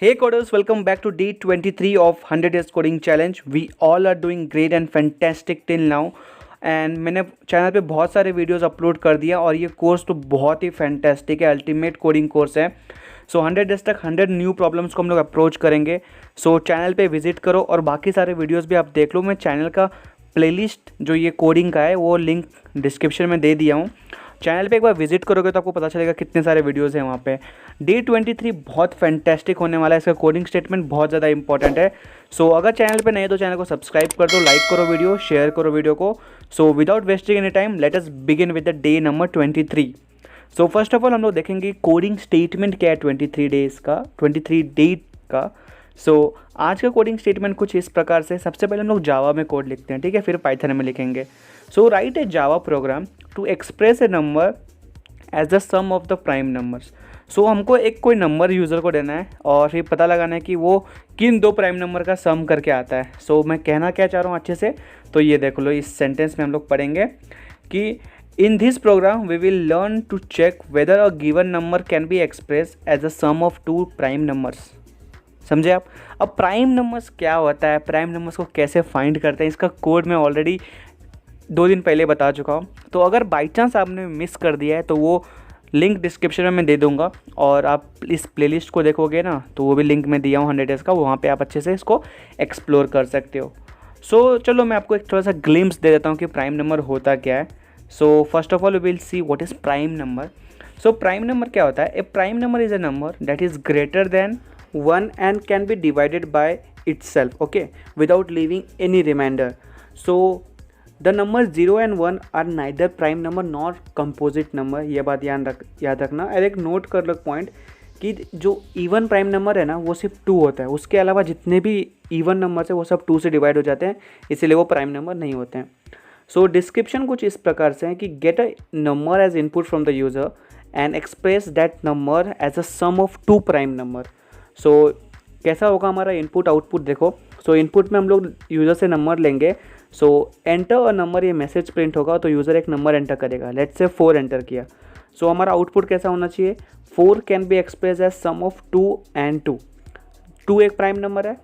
Hey coders, welcome back to day 23 of 100 days coding challenge. We all are doing great and fantastic till now. And मैंने channel पे बहुत सारे videos upload कर दिया और ये कोर्स तो बहुत ही फैंटेस्टिक है, अल्टीमेट कोडिंग कोर्स है। सो 100 डेज तक 100 न्यू प्रॉब्लम्स को हम लोग अप्रोच करेंगे। सो चैनल पे विजिट करो और बाकी सारे वीडियोस भी आप देख लो। मैं चैनल का प्लेलिस्ट जो ये कोडिंग का है वो लिंक डिस्क्रिप्शन में दे दिया हूँ। चैनल पे एक बार विजिट करोगे तो आपको पता चलेगा कितने सारे वीडियोस हैं वहाँ पे। डे 23 बहुत फैंटेस्टिक होने वाला है। इसका कोडिंग स्टेटमेंट बहुत ज़्यादा इंपॉर्टेंट है। सो अगर चैनल पे नहीं है तो चैनल को सब्सक्राइब कर दो, लाइक करो वीडियो, शेयर करो वीडियो को। So without wasting any time let us begin with the day number 23। So first of all हम लोग देखेंगे कोडिंग स्टेटमेंट क्या है 23 डेज का, 23 डेट का। सो आज का कोडिंग स्टेटमेंट कुछ इस प्रकार से, सबसे पहले हम लोग जावा में कोड लिखते हैं, ठीक है, फिर पाइथन में लिखेंगे। So write a Java program to express a number as the sum of the prime numbers. So हमको एक कोई नंबर यूज़र को देना है और फिर पता लगाना है कि वो किन दो प्राइम नंबर का सम करके आता है। सो मैं कहना क्या चाह रहा हूँ अच्छे से, तो ये देख लो, इस सेंटेंस में हम लोग पढ़ेंगे कि in this program we will learn to check whether a given number can be express as a sum of two prime numbers. समझे आप? अब प्राइम नंबर्स क्या होता है, प्राइम नंबर्स को कैसे फाइंड करते हैं, इसका कोड मैं ऑलरेडी 2 दिन पहले बता चुका हूँ। तो अगर बाई चांस आपने मिस कर दिया है तो वो लिंक डिस्क्रिप्शन में मैं दे दूंगा और आप इस प्लेलिस्ट को देखोगे ना तो वो भी लिंक में दिया हूँ 100 डेज़ का, वहाँ पे आप अच्छे से इसको एक्सप्लोर कर सकते हो। सो चलो मैं आपको एक थोड़ा सा ग्लिम्स दे देता हूँ कि प्राइम नंबर होता क्या है। So first of all we will see what is prime number. So prime number क्या होता है? A prime number is a number that is greater than 1 and can be divided by itself, okay, without leaving any remainder. So the numbers 0 and 1 are neither prime number nor composite number। ये बात याद रखना। और एक note कर लो point कि जो even prime number है ना वो सिर्फ 2 होता है, उसके अलावा जितने भी इवन नंबर है वो सब 2 से डिवाइड हो जाते हैं, इसीलिए वो प्राइम नंबर नहीं होते हैं। सो डिस्क्रिप्शन कुछ इस प्रकार से है कि get a number as input from the user and express that number as a sum of 2 prime number. So कैसा होगा हमारा इनपुट आउटपुट देखो। सो इनपुट में हम लोग यूज़र से नंबर लेंगे। सो एंटर अ नंबर, ये मैसेज प्रिंट होगा तो यूज़र एक नंबर एंटर करेगा। लेट्स से 4 एंटर किया। सो हमारा आउटपुट कैसा होना चाहिए? 4 can be express as sum of 2 and 2। 2 एक प्राइम नंबर है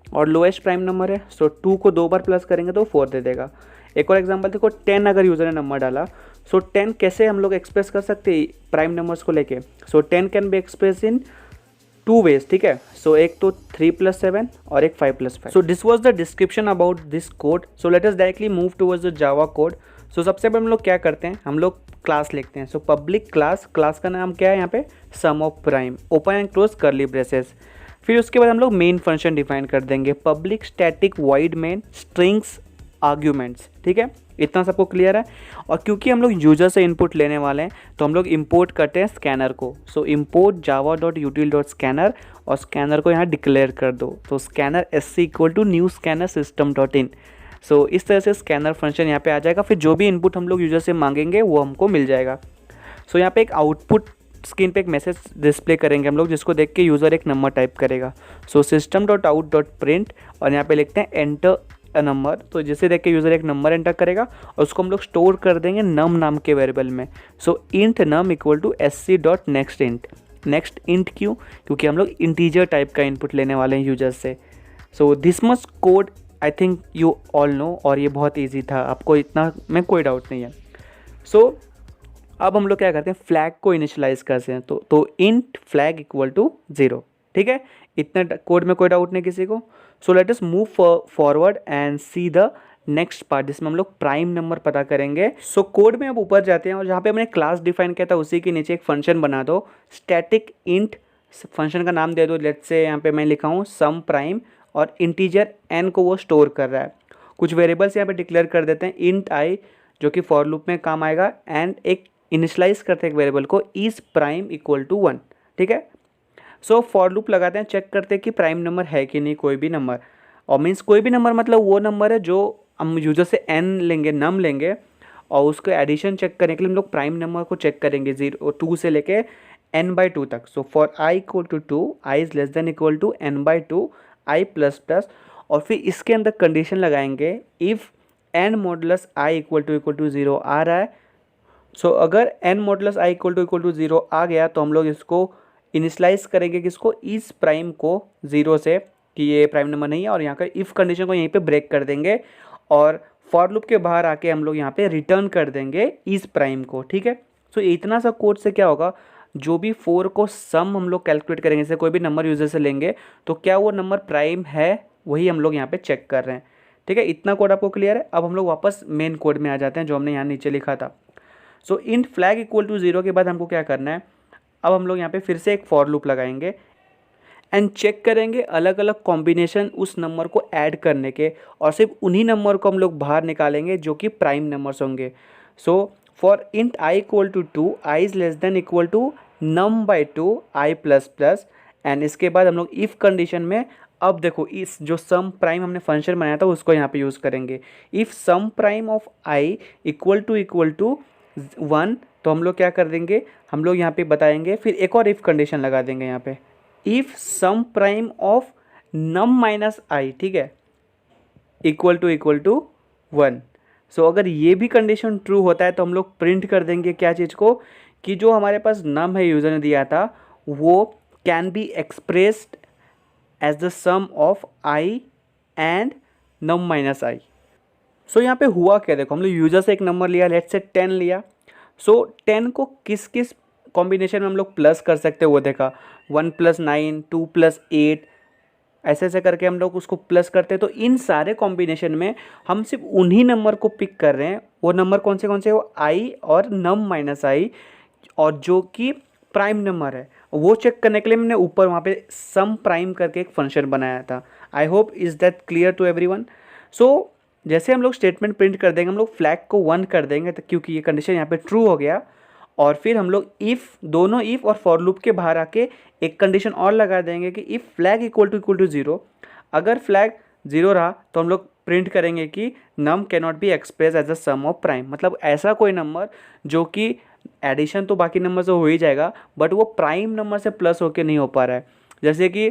और लोएस्ट प्राइम नंबर है। सो 2 को 2 बार प्लस करेंगे तो 4 दे देगा। एक और एग्जांपल देखो, 10 अगर यूज़र ने नंबर डाला, सो 10 कैसे हम लोग एक्सप्रेस कर सकते हैं प्राइम नंबर्स को लेके? सो 10 can be express in 2 ways, ठीक है। सो एक तो 3 + 7 और एक 5 + 5। So this was the description about this code. So let us directly move towards the Java code. So सबसे पहले हम लोग क्या करते हैं, हम लोग क्लास लिखते हैं। सो पब्लिक क्लास का नाम क्या है यहाँ पे? Sum of prime, open and close curly braces. फिर उसके बाद हम लोग मेन फंक्शन डिफाइन कर देंगे, public static void main strings arguments, ठीक है। इतना सबको क्लियर है? और क्योंकि हम लोग यूजर से इनपुट लेने वाले हैं तो हम लोग इंपोर्ट करते हैं स्कैनर को। सो इंपोर्ट java.util.scanner और स्कैनर को यहाँ डिक्लेयर कर दो। तो scanner sc = new scanner system.in। सो इस तरह से स्कैनर फंक्शन यहाँ पे आ जाएगा। फिर जो भी इनपुट हम लोग यूजर से मांगेंगे वो हमको मिल जाएगा। सो यहाँ पे एक आउटपुट स्क्रीन पे एक मैसेज डिस्प्ले करेंगे हम लोग, जिसको देख के यूज़र एक नंबर टाइप करेगा। सो system.out.print और यहाँ पे लिखते हैं एंटर अ नंबर। तो जिसे देख के यूज़र एक नंबर एंटर करेगा और उसको हम लोग स्टोर कर देंगे नम नाम के वेरिएबल में। So int num = sc.nextInt। Next int क्यों? क्योंकि हम लोग इंटीजर टाइप का इनपुट लेने वाले हैं यूजर से। So this much code I think you all know, और ये बहुत ईजी था, आपको इतना में कोई डाउट नहीं है। सो अब हम लोग क्या करते हैं, फ्लैग को इनिशियलाइज करते हैं। तो इंट फ्लैग = 0, ठीक है। इतना कोड में कोई डाउट नहीं किसी को। सो let us move forward and see the next part, जिसमें हम लोग प्राइम नंबर पता करेंगे। सो कोड में अब ऊपर जाते हैं और जहाँ पे हमने क्लास डिफाइन किया था उसी के नीचे एक फंक्शन बना दो, स्टैटिक इंट। फंक्शन का नाम दे दो, लेट्स से यहाँ पे मैं लिखा हूँ सम प्राइम, और इंटीजर n को वो स्टोर कर रहा है। कुछ वेरिएबल्स यहाँ पे डिक्लेयर कर देते हैं, इंट i जो कि फॉर लूप में काम आएगा, एंड एक इनिशियलाइज करते हैं एक वेरिएबल को, इज प्राइम = 1, ठीक है। सो फॉर लूप लगाते हैं, चेक करते हैं कि प्राइम नंबर है कि नहीं, कोई भी नंबर। और मीन्स कोई भी नंबर मतलब वो नंबर है जो हम यूजर से n लेंगे, नम लेंगे, और उसको एडिशन चेक करने के लिए हम लोग प्राइम नंबर को चेक करेंगे 2 से लेके n/2 तक। So for i = 2, i <= n/2, i ++, और फिर इसके अंदर कंडीशन लगाएंगे इफ़ n मॉडुलस i = 0 आ रहा है। सो अगर n मॉडुलस i = 0 आ गया तो हम लोग इसको इनिशलाइज करेंगे किसको, इस प्राइम को 0 से कि ये प्राइम नंबर नहीं है, और यहाँ का इफ़ कंडीशन को यहीं पे ब्रेक कर देंगे और फॉर लूप के बाहर आके हम लोग यहाँ पे रिटर्न कर देंगे इस प्राइम को, ठीक है। सो इतना सा कोड से क्या होगा, जो भी 4 को सम हम लोग कैलकुलेट करेंगे, जैसे कोई भी नंबर यूजर से लेंगे तो क्या वो नंबर प्राइम है, वही हम लोग यहाँ पे चेक कर रहे हैं, ठीक है। इतना कोड आपको क्लियर है। अब हम लोग वापस मेन कोड में आ जाते हैं जो हमने यहाँ नीचे लिखा था। सो इंट फ्लैग इक्वल टू 0 के बाद हमको क्या करना है, अब हम लोग यहाँ पे फिर से एक फॉर लूप लगाएंगे एंड चेक करेंगे अलग अलग कॉम्बिनेशन उस नंबर को ऐड करने के, और सिर्फ उन्हीं नंबर को हम लोग बाहर निकालेंगे जो कि प्राइम नंबर्स होंगे। So for int I equal to 2, I is less than equal to num by 2 I plus plus, and इसके बाद हम लोग इफ़ कंडीशन में, अब देखो इस जो सम प्राइम हमने फंक्शन बनाया था उसको यहाँ पे यूज़ करेंगे। If sum prime of I equal to 1, तो हम लोग क्या कर देंगे, हम लोग यहाँ पे बताएंगे, फिर एक और इफ़ कंडीशन लगा देंगे यहाँ पे, if sum prime of num minus I, ठीक है, इक्वल टू 1। सो अगर ये भी कंडीशन ट्रू होता है तो हम लोग प्रिंट कर देंगे क्या चीज़ को, कि जो हमारे पास नम है यूज़र ने दिया था वो can be expressed as the sum of I and num minus I. सो यहाँ पे हुआ क्या, देखो हम लोग यूज़र से एक नंबर लिया, लेट्स से 10 लिया। सो 10 को किस किस कॉम्बिनेशन में हम लोग प्लस कर सकते हैं वो देखा, 1 + 9, 2 + 8, ऐसे ऐसे करके हम लोग उसको प्लस करते हैं। तो इन सारे कॉम्बिनेशन में हम सिर्फ उन्हीं नंबर को पिक कर रहे हैं। वो नंबर कौन से वो आई और नम माइनस आई, और जो कि प्राइम नंबर है वो चेक करने के लिए मैंने ऊपर वहाँ पे सम प्राइम करके एक फंक्शन बनाया था। I hope is that clear to everyone. So जैसे हम लोग स्टेटमेंट प्रिंट कर देंगे, हम लोग फ्लैग को 1 कर देंगे तो क्योंकि ये कंडीशन यहाँ पे ट्रू हो गया, और फिर हम लोग इफ़, दोनों इफ़ और फॉर लूप के बाहर आके एक कंडीशन और लगा देंगे कि इफ़ फ्लैग इक्वल टू 0, अगर फ्लैग 0 रहा तो हम लोग प्रिंट करेंगे कि num can not be express as a sum of prime, मतलब ऐसा कोई नंबर जो कि एडिशन तो बाकी नंबर से हो ही जाएगा बट वो प्राइम नंबर से प्लस होके नहीं हो पा रहा है। जैसे कि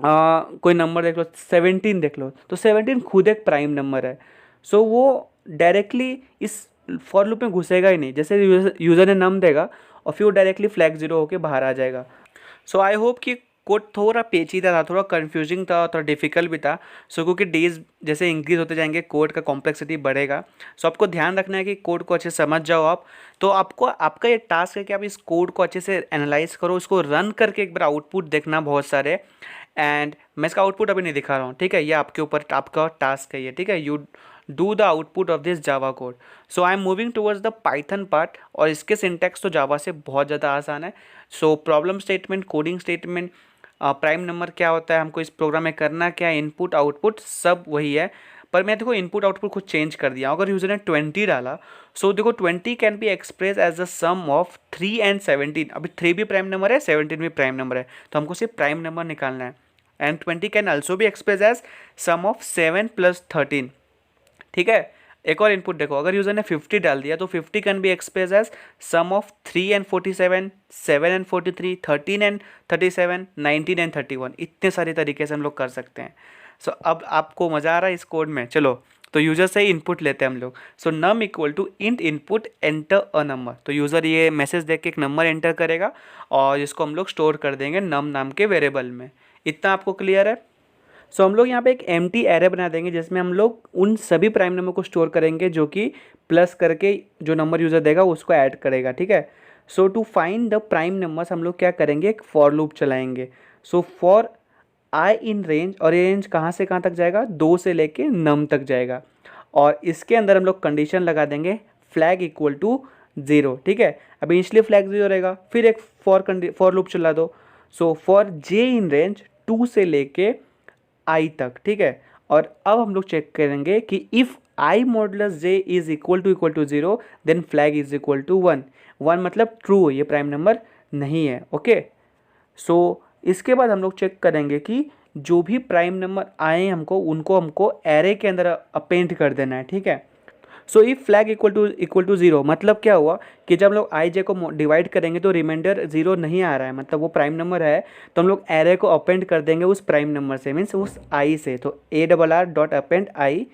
कोई नंबर देख लो, 17 देख लो, तो 17 खुद एक प्राइम नंबर है। सो वो डायरेक्टली इस फॉर लूप में घुसेगा ही नहीं, जैसे यूज़र ने नम देगा और फिर वो डायरेक्टली फ्लैग 0 होके बाहर आ जाएगा। सो आई होप कि कोड थोड़ा पेचीदा था, थोड़ा कंफ्यूजिंग था, थोड़ा डिफिकल्ट भी था। सो क्योंकि डेज जैसे इंक्रीज होते जाएंगे कोड का कॉम्प्लेक्सिटी बढ़ेगा। सो आपको ध्यान रखना है कि कोड को अच्छे से समझ जाओ आप। तो आपको, आपका ये टास्क है कि आप इस कोड को अच्छे से एनालाइज करो, इसको रन करके एक बार आउटपुट देखना बहुत सारे, एंड मैं इसका आउटपुट अभी नहीं दिखा रहा हूँ, ठीक है, ये आपके ऊपर आपका टास्क है ये, ठीक है। You do the output of this Java code. So I am moving towards the Python part, और इसके सिंटैक्स तो जावा से बहुत ज़्यादा आसान है। So problem statement, coding statement, prime number क्या होता है, हमको इस प्रोग्राम में करना क्या है, इनपुट आउटपुट सब वही है। पर मैं देखो इनपुट आउटपुट कुछ चेंज कर दिया। अगर यूज़र ने 20 डाला, सो देखो 20 can be express as the sum of 3 and 17। अभी 3 भी प्राइम नंबर है, 17 भी प्राइम नंबर है, तो हमको सिर्फ प्राइम नंबर निकालना है। And 20 can also be express as sum of 7 + 13, ठीक है। एक और इनपुट देखो, अगर यूज़र ने 50 डाल दिया तो 50 can be express as sum of 3 and 47, 7 and 43, 13 and 37, 19 and 31। इतने सारे तरीके से हम लोग कर सकते हैं। सो अब आपको मज़ा आ रहा है इस कोड में। चलो तो यूज़र से ही इनपुट लेते हैं हम लोग। So num equal to int input enter a number. तो यूज़र ये मैसेज देख के एक नंबर एंटर करेगा और इसको हम लोग स्टोर कर देंगे नम नाम के वेरिएबल में। इतना आपको क्लियर है। सो हम लोग यहाँ पे एक एम्प्टी एरे बना देंगे जिसमें हम लोग उन सभी प्राइम नंबर को स्टोर करेंगे जो कि प्लस करके जो नंबर यूज़र देगा उसको ऐड करेगा, ठीक है। So to find the prime numbers हम लोग क्या करेंगे, एक फॉर लूप चलाएंगे। So for I in range, और ये रेंज कहाँ से कहाँ तक जाएगा, 2 से लेके नम तक जाएगा, और इसके अंदर हम लोग कंडीशन लगा देंगे फ्लैग इक्वल टू 0, ठीक है। अभी इसलिए फ्लैग 0 रहेगा, फिर एक फॉर लूप चला दो। So for J in range 2 से लेके आई तक, ठीक है। और अब हम लोग चेक करेंगे कि if i modulus j is equal to 0 then flag is equal to 1। 1 मतलब ट्रू, ये प्राइम नंबर नहीं है, ओके। सो इसके बाद हम लोग चेक करेंगे कि जो भी प्राइम नंबर आए हमको उनको हमको एरे के अंदर अपेंड कर देना है, ठीक है। So if flag equal to 0 मतलब क्या हुआ कि जब हम लोग आई जे को डिवाइड करेंगे तो रिमाइंडर 0 नहीं आ रहा है, मतलब वो प्राइम नंबर है, तो हम लोग एरे को अपेंड कर देंगे उस प्राइम नंबर से, मीन्स उस आई से। तो ARR dot append I,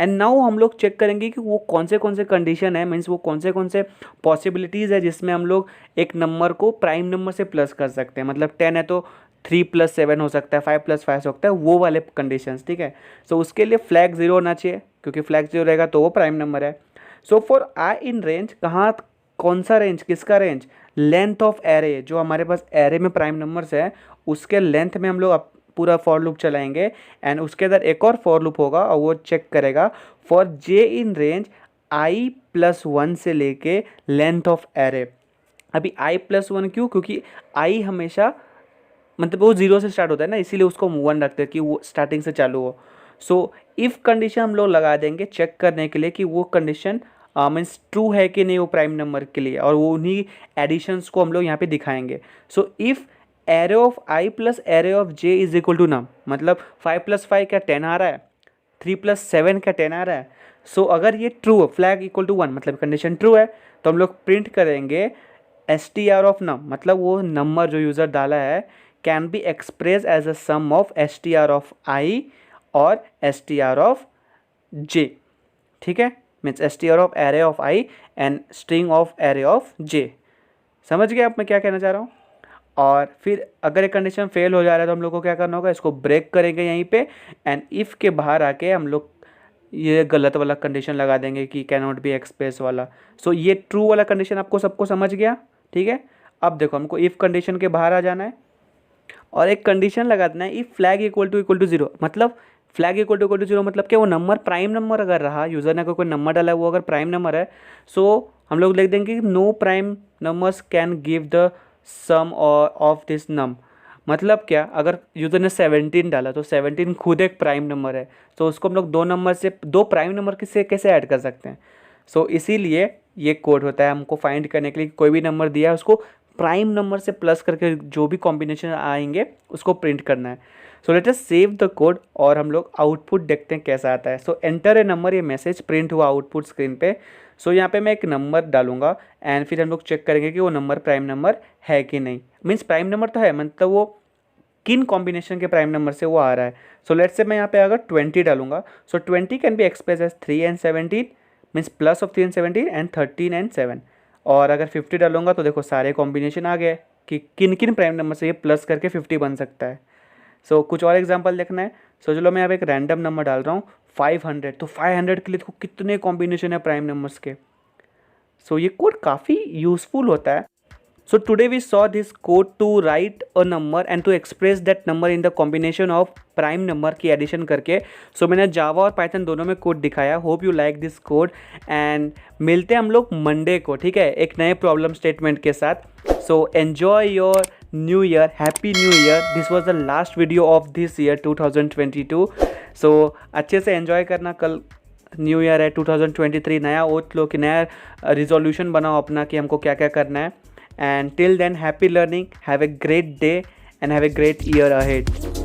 and now हम लोग चेक करेंगे कि वो कौन से कंडीशन है, मीन्स वो कौन से पॉसिबिलिटीज़ है जिसमें हम लोग एक नंबर को प्राइम नंबर से प्लस कर सकते हैं। मतलब 10 है तो 3 + 7 हो सकता है, 5 + 5 हो सकता है, वो वाले कंडीशंस, ठीक है। सो उसके लिए फ्लैग 0 होना चाहिए, क्योंकि फ्लैग 0 रहेगा तो वो प्राइम नंबर है। So for I in range, कहाँ कौन सा रेंज, किसका रेंज, लेंथ ऑफ एरे, जो हमारे पास एरे में प्राइम नंबर्स है उसके लेंथ में हम लोग पूरा फॉर लूप चलाएंगे एंड उसके अंदर एक और फॉर लूप होगा और वो चेक करेगा for J in range i+1 से लेके लेंथ ऑफ एरे। अभी i+1 क्यों, क्योंकि i हमेशा मतलब वो 0 से स्टार्ट होता है ना, इसीलिए उसको 1 रखते हैं कि वो स्टार्टिंग से चालू हो। सो इफ़ कंडीशन हम लोग लगा देंगे चेक करने के लिए कि वो कंडीशन मीन्स ट्रू है कि नहीं वो प्राइम नंबर के लिए, और वो उन्हीं एडिशंस को हम लोग यहाँ पे दिखाएंगे। So if array of i plus array of j is equal to num, मतलब 5 + 5 क्या 10 आ रहा है, 3 + 7 क्या 10 आ रहा है। सो अगर ये ट्रू, फ्लैग इक्वल टू 1 मतलब कंडीशन ट्रू है, तो हम लोग प्रिंट करेंगे str ऑफ नम, मतलब वो नंबर जो यूज़र डाला है can be express as a sum of str of i और str ऑफ j, ठीक है। Means str of array of i and string of array of j। समझ गए आप मैं क्या कहना चाह रहा हूँ। और फिर अगर एक कंडीशन फेल हो जा रहा है तो हम लोग को क्या करना होगा, इसको ब्रेक करेंगे यहीं पे एंड इफ़ के बाहर आके हम लोग ये गलत वाला कंडीशन लगा देंगे कि कैन नॉट बी एक्सप्रेस वाला। सो ये ट्रू वाला कंडीशन आपको सबको समझ गया, ठीक है। अब देखो हमको इफ़ कंडीशन के बाहर आ जाना है और एक कंडीशन लगा देना है, इफ़ फ्लैग इक्वल टू 0, मतलब फ्लैग इक्वल टू 0 मतलब क्या, वो नंबर प्राइम नंबर अगर रहा, यूज़र ने कोई नंबर डाला है वो अगर प्राइम नंबर है, सो हम लोग लिख देंगे कि no prime numbers can give the sum of this num. मतलब क्या, अगर यूज़र ने 17 डाला तो 17 खुद एक प्राइम नंबर है, तो उसको हम लोग दो प्राइम नंबर से कैसे ऐड कर सकते हैं। सो इसीलिए ये कोड होता है हमको फाइंड करने के लिए, कोई भी नंबर दिया है उसको प्राइम नंबर से प्लस करके जो भी कॉम्बिनेशन आएंगे उसको प्रिंट करना है। सो let us save the code और हम लोग आउटपुट देखते हैं कैसा आता है। सो एंटर ए नंबर, ये मैसेज प्रिंट हुआ आउटपुट स्क्रीन पे। सो यहाँ पे मैं एक नंबर डालूंगा एंड फिर हम लोग चेक करेंगे कि वो नंबर प्राइम नंबर है कि नहीं। मीन्स प्राइम नंबर तो है, मतलब वो किन कॉम्बिनेशन के प्राइम नंबर से वो आ रहा है। सो लेट्स से मैं यहाँ पे अगर 20 डालूंगा, so 20 can be express as 3 and 17, means plus of 3 and 17 and 13 and 7। और अगर 50 डालूंगा तो देखो सारे कॉम्बिनेशन आ गए कि किन किन प्राइम नंबर से ये प्लस करके 50 बन सकता है। सो कुछ और एग्जांपल देखना है। सो चलो मैं यहाँ पे एक रैंडम नंबर डाल रहा हूँ 500, तो 500 के लिए देखो कितने कॉम्बिनेशन है प्राइम नंबर्स के। सो ये कोड काफ़ी यूजफुल होता है। So today we saw this code to write a number and to express that number in the combination of prime number की एडिशन करके। सो मैंने जावा और पाइथन दोनों में कोड दिखाया। Hope you like this code and मिलते हैं हम लोग मंडे को, ठीक है, एक नए प्रॉब्लम स्टेटमेंट के साथ। So enjoy your new year, happy new year. This was the last video of this year 2022। सो अच्छे से एन्जॉय करना, कल न्यू ईयर है 2023, नया ओथ लो कि नया रिजोल्यूशन बनाओ अपना कि हमको क्या क्या करना है। And till then, happy learning, have a great day and have a great year ahead.